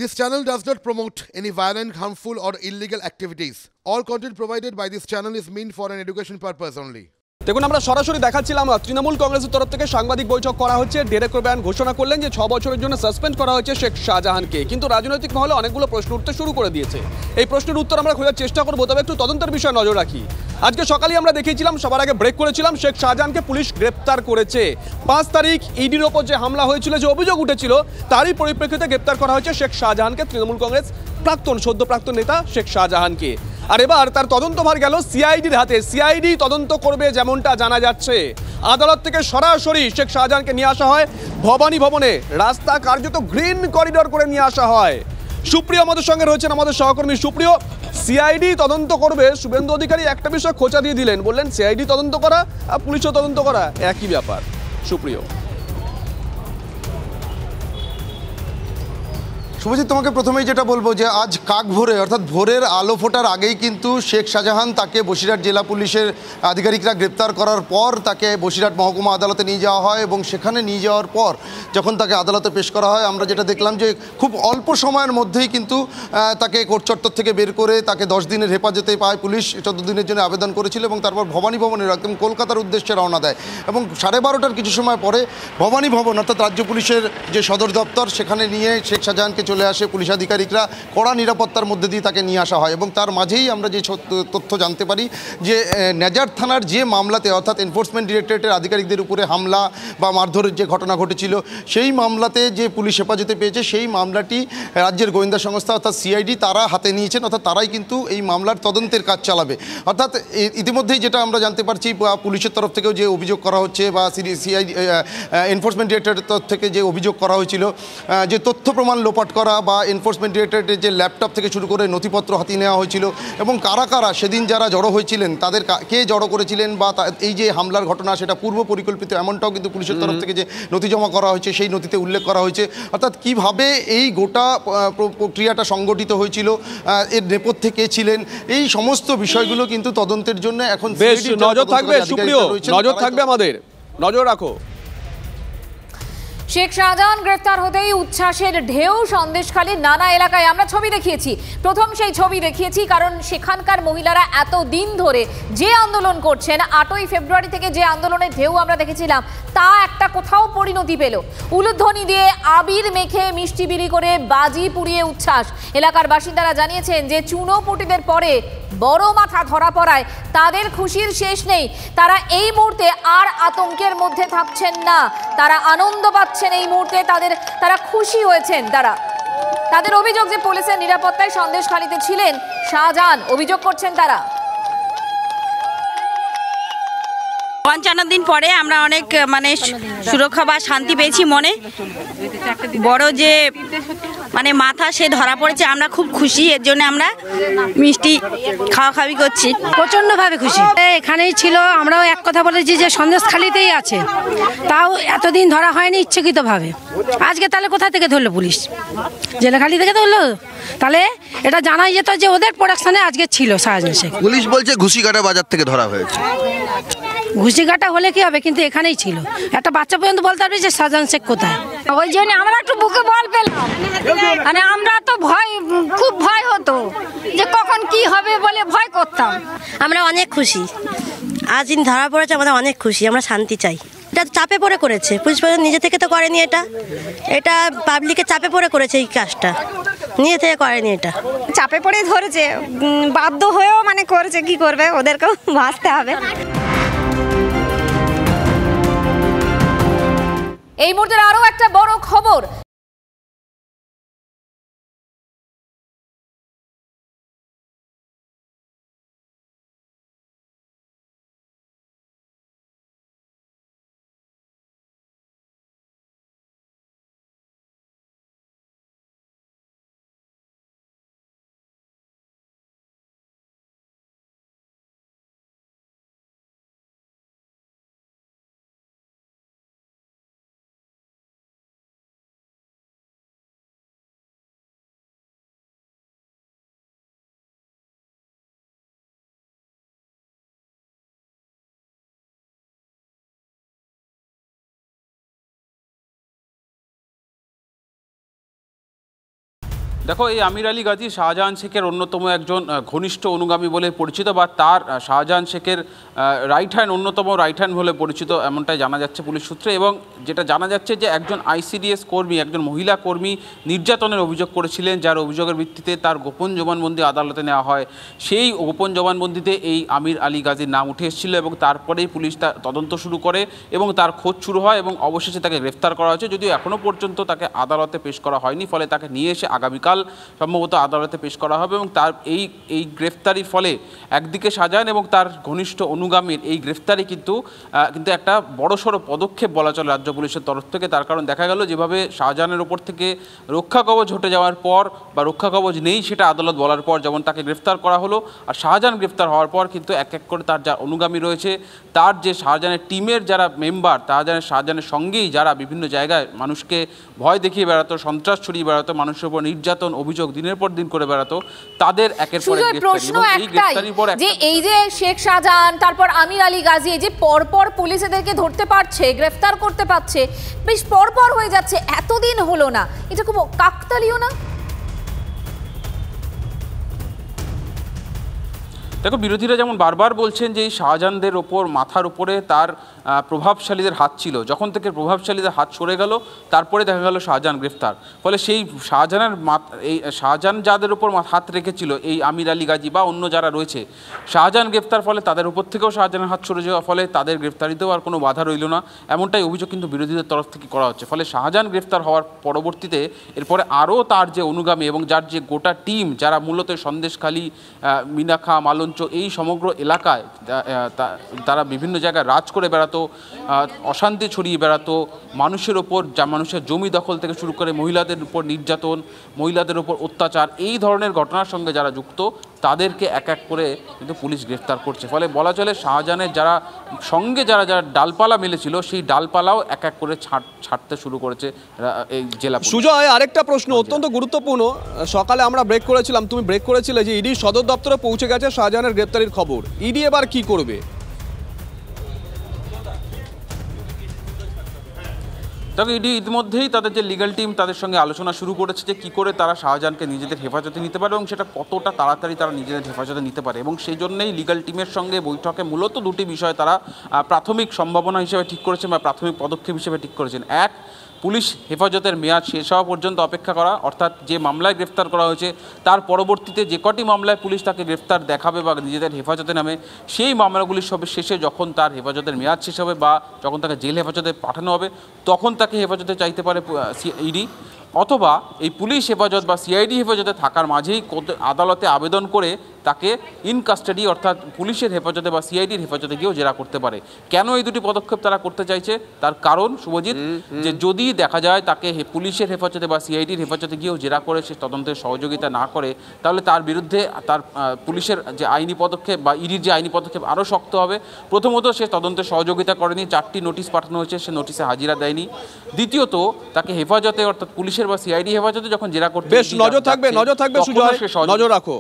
This channel does not promote any violent, harmful, or illegal activities. All content provided by this channel is meant for an education purpose only. দেখুন আমরা সরাসরি দেখাচ্ছিলাম তৃণমূল কংগ্রেসের তরফ থেকে সাংবাদিক বৈঠক করা হচ্ছে। ডেরেক ওব্রায়ান ঘোষণা করলেন যে 6 বছরের জন্য সাসপেন্ড করা হয়েছে শেখ শাহজাহানকে, কিন্তু রাজনৈতিক মহলে অনেকগুলো প্রশ্ন উঠতে শুরু করে দিয়েছে। এই প্রশ্নের উত্তর আমরা খোঁজার চেষ্টা করব, তবে একটু তদন্তের বিষয়ে নজর রাখি। আজকে সকালে আমরা দেখিয়েছিলাম, সবার আগে ব্রেক করেছিলাম, শেখ শাহজাহানকে পুলিশ গ্রেপ্তার করেছে। 5 তারিখ ইডির ওপর যে হামলা হয়েছিল, যে অভিযোগ উঠেছিল, তারই পরিপ্রেক্ষিতে গ্রেপ্তার করা হয়েছে শেখ শাহজাহানকে, তৃণমূল কংগ্রেস সদ্য প্রাক্তন নেতা শেখ শাহজাহানকে। আর এবার তার তদন্তভার গেল সিআইডির হাতে। সিআইডি তদন্ত করবে যেমনটা জানা যাচ্ছে। আদালত থেকে সরাসরি শেখ শাহজাহানকে নিয়ে আসা হয় ভবানী ভবনে, রাস্তা কার্যত গ্রিন করিডর করে নিয়ে আসা হয়। সুপ্রিয় আমাদের সঙ্গে রয়েছেন, আমাদের সহকর্মী সুপ্রিয়। সিআইডি তদন্ত করবে, শুভেন্দু অধিকারী একটা বিষয় খোঁচা দিয়ে দিলেন, বললেন সিআইডি তদন্ত করা আর পুলিশও তদন্ত করা একই ব্যাপার। সুপ্রিয়, শুভজিৎ, তোমাকে প্রথমেই যেটা বলবো যে আজ কাক ভোরে অর্থাৎ ভোরের আলো ফোটার আগেই কিন্তু শেখ শাহজাহান তাকে বসিরহাট জেলা পুলিশের আধিকারিকরা গ্রেপ্তার করার পর তাকে বসিরহাট মহকুমা আদালতে নিয়ে যাওয়া হয়, এবং সেখানে নিয়ে যাওয়ার পর যখন তাকে আদালতে পেশ করা হয়, আমরা যেটা দেখলাম যে খুব অল্প সময়ের মধ্যেই কিন্তু তাকে কোর্ট চত্বর থেকে বের করে তাকে 10 দিনের হেফাজতে পায় পুলিশ। 14 দিনের জন্য আবেদন করেছিল এবং তারপর ভবানী ভবনের একদম কলকাতার উদ্দেশ্যে রওনা দেয়, এবং 12:30টার কিছু সময় পরে ভবানী ভবন অর্থাৎ রাজ্য পুলিশের যে সদর দপ্তর, সেখানে নিয়ে শেখ শাহজাহানকে চলে আসে পুলিশ আধিকারিকরা। কড়া নিরাপত্তার মধ্যে দিয়ে তাকে নিয়ে আসা হয়, এবং তার মাঝেই আমরা যে তথ্য জানতে পারি যে নেজার থানার যে মামলাতে অর্থাৎ এনফোর্সমেন্ট ডিরেক্টরেটের আধিকারিকদের উপরে হামলা বা মারধরের যে ঘটনা ঘটেছিল, সেই মামলাতে যে পুলিশ হেফাজতে পেয়েছে, সেই মামলাটি রাজ্যের গোয়েন্দা সংস্থা অর্থাৎ সিআইডি তারা হাতে নিয়েছেন, অর্থাৎ তারাই কিন্তু এই মামলার তদন্তের কাজ চালাবে। অর্থাৎ ইতিমধ্যেই যেটা আমরা জানতে পারছি, পুলিশের তরফ থেকেও যে অভিযোগ করা হচ্ছে বা সিআইডি এনফোর্সমেন্ট ডিরেক্টরেটের তরফ থেকে যে অভিযোগ করা হয়েছিল, যে তথ্য প্রমাণ লোপাট করা বা এনফোর্সমেন্ট ডিরেক্টরেটের যে ল্যাপটপ থেকে শুরু করে নথিপত্র হাতিয়ে নেওয়া হয়েছিল, এবং কারা কারা সেদিন যারা জড়ো হয়েছিলেন, তাদের কে জড়ো করেছিলেন, বা এই যে হামলার ঘটনা সেটা পূর্ব পরিকল্পিত, এমনটাও কিন্তু পুলিশের তরফ থেকে যে নথি জমা করা হয়েছে সেই নথিতে উল্লেখ করা হয়েছে। অর্থাৎ কিভাবে এই গোটা প্রক্রিয়াটা সংগঠিত হয়েছিল, এর নেপথ্যে কে ছিলেন, এই সমস্ত বিষয়গুলো কিন্তু তদন্তের জন্য এখন নজর থাকবে। সুপ্রিয়, নজর থাকবে, আমাদের নজর রাখো। শেখ শাহজাহান গ্রেফতার হতেই উচ্ছ্বাসের ঢেউ সন্দেশখালীর নানা এলাকায়। আমরা ছবি দেখিয়েছি, প্রথম সেই ছবি দেখিয়েছি কারণ সেখানকার মহিলারা এত দিন ধরে যে আন্দোলন করছেন, 8ই ফেব্রুয়ারি থেকে যে আন্দোলনের ঢেউ আমরা দেখেছিলাম, তা একটা কোথাও পরিণতি পেল। উলুধ্বনি দিয়ে, আবির মেখে, মিষ্টি বিলি করে, বাজি পুড়িয়ে উচ্ছ্বাস। এলাকার বাসিন্দারা জানিয়েছেন যে চুনোপুটিদের পরে বড় মাথা ধরা পড়ায় তাদের খুশির শেষ নেই। তারা এই মুহূর্তে আর আতঙ্কের মধ্যে থাকছেন না, তারা আনন্দ পাচ্ছেন এই মুহূর্তে, তারা খুশি হয়েছেন। তাদের অভিযোগ যে পুলিশের নিরাপত্তায় সন্দেশখালীতে ছিলেন শাহজাহান, অভিযোগ করছেন তারা। 55 দিন পরে আমরা অনেক সুরক্ষা বা শান্তি পেয়েছি মনে। বড় যে মাথা সে ধরা পড়েছে, আমরা খুব খুশি। এর জন্য আমরা মিষ্টি খাওয়াখাওয়ি করছি, প্রচণ্ডভাবে খুশি। এখানেই ছিল, আমরাও এক কথা বলেছি যে সন্দেশখালীতেই আছে, তাও এতদিন ধরা হয়নি ইচ্ছাকৃতভাবে। আজকে তাহলে কোথা থেকে ধরলো পুলিশ? জেলাখালি থেকে ধরলো? তাহলে এটা জানাই যেত যে ওদের প্রোডাকশনে আজকে ছিল শাহজাহান শেখ। পুলিশ বলছে ঘুষিকাটা বাজার থেকে ধরা হয়েছে। ঘুষিকাটা হলে কি হবে, কিন্তু এখানেই ছিল। একটা বাচ্চা পর্যন্ত বলতে পারবে যে শাহজাহান শেখ কোথায়। ওই জন্য আমরা একটু বুকে বল পেলাম, আমরা তো খুব ভয় হতো যে কখন কি হবে বলে ভয় করতাম। আমরা অনেক খুশি, আজ দিন ধরা পড়েছে, আমাদের অনেক খুশি। আমরা শান্তি চাই। এটা চাপে পড়ে করেছে পুলিশ প্রশাসন, নিজে থেকে তো করেনি। এটা পাবলিকের চাপে পড়ে করেছে, এই কাজটা নিজে থেকে করেনি। এটা চাপে পড়েই ধরেছে, বাধ্য হয়েও করেছে, কি করবে, ওদেরকেও ভাসতে হবে। এই মুহূর্তের আরো একটা বড় খবর। দেখো, এই আমির আলী গাজী শাহজাহান শেখের অন্যতম একজন ঘনিষ্ঠ অনুগামী বলে পরিচিত, বা তার শাহজাহান শেখের অন্যতম রাইট হ্যান্ড বলে পরিচিত, এমনটাই জানা যাচ্ছে পুলিশ সূত্রে। এবং যেটা জানা যাচ্ছে যে একজন ICDS কর্মী, একজন মহিলা কর্মী নির্যাতনের অভিযোগ করেছিলেন, যার অভিযোগের ভিত্তিতে তার গোপন জবানবন্দি আদালতে নেওয়া হয়। সেই গোপন জবানবন্দিতে এই আমির আলী গাজীর নাম উঠে এসেছিল এবং তারপরেই পুলিশ তার তদন্ত শুরু করে এবং তার খোঁজ শুরু হয় এবং অবশেষে তাকে গ্রেফতার করা হয়েছে, যদিও এখনও পর্যন্ত তাকে আদালতে পেশ করা হয়নি। ফলে তাকে নিয়ে এসে আগামীকাল সম্ভবত আদালতে পেশ করা হবে এবং তার এই গ্রেফতারির ফলে একদিকে শাহজাহান এবং তার ঘনিষ্ঠ অনুগামীর এই গ্রেফতারি কিন্তু একটা বড়সড় পদক্ষেপ বলা চলে রাজ্য পুলিশের তরফ থেকে। তার কারণ দেখা গেল যেভাবে শাহজাহানের ওপর থেকে রক্ষা কবচ হটে যাওয়ার পর বা রক্ষা কবচ নেই সেটা আদালত বলার পর যেমন তাকে গ্রেফতার করা হলো, আর শাহজাহান গ্রেফতার হওয়ার পর কিন্তু এক এক করে তার যা অনুগামী রয়েছে, তার যে শাহজাহানের টিমের যারা মেম্বার, শাহজাহানের সঙ্গেই যারা বিভিন্ন জায়গায় মানুষকে ভয় দেখিয়ে বেড়াতো, সন্ত্রাস ছড়িয়ে বেড়াতো, মানুষের উপর নির্যাতন অভিযোগ দিনের পর দিন করে বেড়াতো, তাদের একের পর এক প্রশ্ন একটাই যে এই যে শেখ শাহজাহান তারপর আমির আলী গাজী এই যে পরপর পুলিশ এদেরকে ধরতে পারছে, গ্রেফতার করতে পারছে, বেশ পরপর হয়ে যাচ্ছে, এতদিন হলো না, এটা খুব কাকতালীয় না? দেখো, বিরোধীরা যেমন বারবার বলছেন যে এই শাহজাহানদের ওপর মাথার উপরে তার প্রভাবশালীদের হাত ছিল, যখন থেকে প্রভাবশালীদের হাত সরে গেল তারপরে দেখা গেল শাহজাহান গ্রেফতার। ফলে সেই শাহজাহান যাদের উপর হাত রেখেছিল এই আমির আলী গাজী বা অন্য যারা রয়েছে, শাহজাহান গ্রেফতার ফলে তাদের উপর থেকেও শাহজাহানের হাত সরে যাওয়ার ফলে তাদের গ্রেফতারিতেও আর কোনো বাধা রইল না, এমনটাই অভিযোগ কিন্তু বিরোধীদের তরফ থেকে করা হচ্ছে। ফলে শাহজাহান গ্রেফতার হওয়ার পরবর্তীতে এরপরে আরও তার যে অনুগামী এবং যার যে গোটা টিম, যারা মূলত সন্দেশখালী, মিনাখা, মালঞ্চ এই সমগ্র এলাকায় তারা বিভিন্ন জায়গায় রাজ করে বেড়াতো, অশান্তি ছড়িয়ে বেড়াতো, মানুষের ওপর মানুষের জমি দখল থেকে শুরু করে মহিলাদের উপর নির্যাতন, মহিলাদের উপর অত্যাচার, এই ধরনের ঘটনার সঙ্গে যারা যুক্ত তাদেরকে এক এক করে কিন্তু পুলিশ গ্রেফতার করছে। ফলে বলা চলে শাহজাহানের যারা ডালপালা মেলেছিল সেই ডালপালাও এক এক করে ছাড়তে শুরু করেছে এই জেলা। সুজয়, আরেকটা প্রশ্ন অত্যন্ত গুরুত্বপূর্ণ, সকালে আমরা ব্রেক করেছিলাম, তুমি ব্রেক করেছিলে যে ইডি সদর দপ্তরে পৌঁছে গেছে শাহজাহানের গ্রেফতারির খবর, ইডি এবার কি করবে? তবে ইডি ইতিমধ্যেই তাদের যে লিগ্যাল টিম তাদের সঙ্গে আলোচনা শুরু করেছে যে কী করে তারা শাহজাহানকে নিজেদের হেফাজতে নিতে পারে এবং সেটা কতটা তাড়াতাড়ি তারা নিজেদের হেফাজতে নিতে পারে। এবং সেই জন্যই লিগ্যাল টিমের সঙ্গে বৈঠকে মূলত দুটি বিষয় তারা প্রাথমিক সম্ভাবনা হিসেবে ঠিক করেছেন বা প্রাথমিক পদক্ষেপ হিসেবে ঠিক করেছেন। এক, পুলিশ হেফাজতের মেয়াদ শেষ হওয়া পর্যন্ত অপেক্ষা করা, অর্থাৎ যে মামলায় গ্রেফতার করা হয়েছে তার পরবর্তীতে যে কটি মামলায় পুলিশ তাকে গ্রেফতার দেখাবে বা নিজেদের হেফাজতে নামে, সেই মামলাগুলির সব শেষে যখন তার হেফাজতের মেয়াদ শেষ হবে বা যখন তাকে জেল হেফাজতে পাঠানো হবে তখন তাকে হেফাজতে চাইতে পারে ইডি, অথবা এই পুলিশ হেফাজত বা সিআইডি হেফাজতে থাকার মাঝেই আদালতে আবেদন করে তাকে ইন কাস্টাডি অর্থাৎ পুলিশের হেফাজতে বা সিআইডির হেফাজতে গিয়েও জেরা করতে পারে। কেন এই দুটি পদক্ষেপ তারা করতে চাইছে? তার কারণ শুভজিৎ, যে যদি দেখা যায় তাকে পুলিশের হেফাজতে বা সিআইডির হেফাজতে গিয়েও জেরা করে সে তদন্তের সহযোগিতা না করে, তাহলে তার বিরুদ্ধে তার পুলিশের যে আইনি পদক্ষেপ বা ইডির যে আইনি পদক্ষেপ আরও শক্ত হবে। প্রথমত, সে তদন্তের সহযোগিতা করেনি, 4টি নোটিশ পাঠানো হয়েছে, সে নোটিশে হাজিরা দেয়নি। দ্বিতীয়ত, তাকে হেফাজতে অর্থাৎ পুলিশের বা সিআইডি হেফাজতে যখন জেরা করতে বেশ নজর থাকবে সুজয়, নজর রাখো।